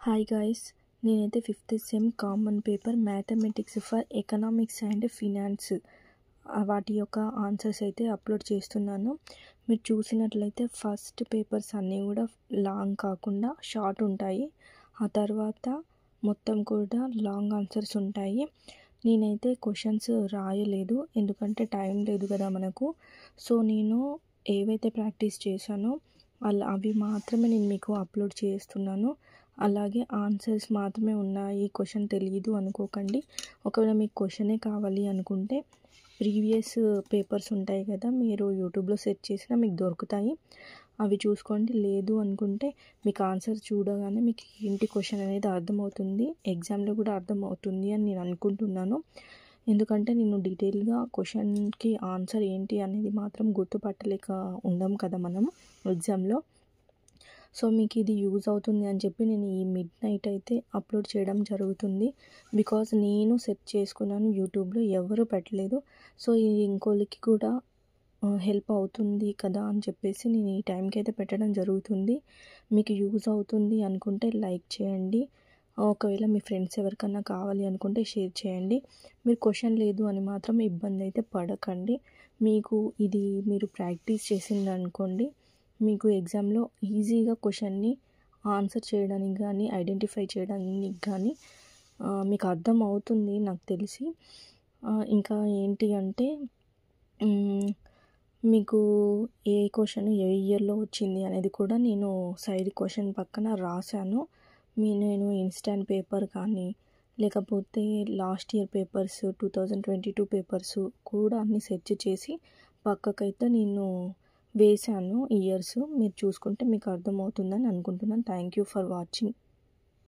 Hi guys, నేనైతే 5th sem common paper mathematics for economics and finance వాటి యొక్క answers అయితే అప్లోడ్ చేస్తున్నాను. మీరు చూసినట్లయితే ఫస్ట్ పేపర్స్ అన్నీ కూడా లాంగ్ కాకుండా షార్ట్ ఉంటాయి. ఆ తర్వాత మొత్తం కూడా లాంగ్ ఆన్సర్స్ ఉంటాయి. నేనైతే క్వశ్చన్స్ రాయలేదు, ఎందుకంటే టైం లేదు కదా మనకు. సో నేను ఏవైతే ప్రాక్టీస్ చేశానో అవి మాత్రమే నేను మీకు అప్లోడ్ చేస్తున్నాను. అలాగే ఆన్సర్స్ మాత్రమే ఉన్నాయి, క్వశ్చన్ తెలియదు అనుకోకండి. ఒకవేళ మీకు క్వశ్చనే కావాలి అనుకుంటే ప్రీవియస్ పేపర్స్ ఉంటాయి కదా, మీరు యూట్యూబ్లో సెర్చ్ చేసినా మీకు దొరుకుతాయి, అవి చూసుకోండి. లేదు అనుకుంటే మీకు ఆన్సర్ చూడగానే మీకు ఏంటి క్వశ్చన్ అనేది అర్థమవుతుంది, ఎగ్జామ్లో కూడా అర్థమవుతుంది అని నేను అనుకుంటున్నాను. ఎందుకంటే నేను డీటెయిల్గా క్వశ్చన్కి ఆన్సర్ ఏంటి అనేది మాత్రం గుర్తుపట్టలేక ఉండం కదా మనం ఎగ్జామ్లో. సో మీకు ఇది యూజ్ అవుతుంది అని చెప్పి నేను ఈ మిడ్ నైట్ అయితే అప్లోడ్ చేయడం జరుగుతుంది. బికాజ్ నేను సెర్చ్ చేసుకున్నాను, యూట్యూబ్లో ఎవరు పెట్టలేదు. సో ఇది ఇంకోళ్ళకి కూడా హెల్ప్ అవుతుంది కదా అని చెప్పేసి నేను ఈ టైంకి అయితే పెట్టడం జరుగుతుంది. మీకు యూజ్ అవుతుంది అనుకుంటే లైక్ చేయండి. ఒకవేళ మీ ఫ్రెండ్స్ ఎవరికన్నా కావాలి అనుకుంటే షేర్ చేయండి. మీరు క్వశ్చన్ లేదు అని మాత్రం ఇబ్బంది అయితే పడకండి. మీకు ఇది మీరు ప్రాక్టీస్ చేసింది అనుకోండి, మీకు ఎగ్జామ్లో ఈజీగా క్వశ్చన్ని ఆన్సర్ చేయడానికి కానీ ఐడెంటిఫై చేయడానికి కానీ మీకు అర్థం అవుతుంది నాకు తెలిసి. ఇంకా ఏంటి అంటే మీకు ఏ క్వశ్చన్ ఏ ఇయర్లో వచ్చింది అనేది కూడా నేను సైడ్ క్వశ్చన్ పక్కన రాశాను. నేను ఇన్స్టాంట్ పేపర్ కానీ లేకపోతే లాస్ట్ ఇయర్ పేపర్స్ 2022 పేపర్స్ కూడా అన్నీ సెర్చ్ చేసి పక్కకైతే నేను వేశాను ఇయర్స్. మీరు చూసుకుంటే మీకు అర్థమవుతుందని అనుకుంటున్నాను. Thank you for watching.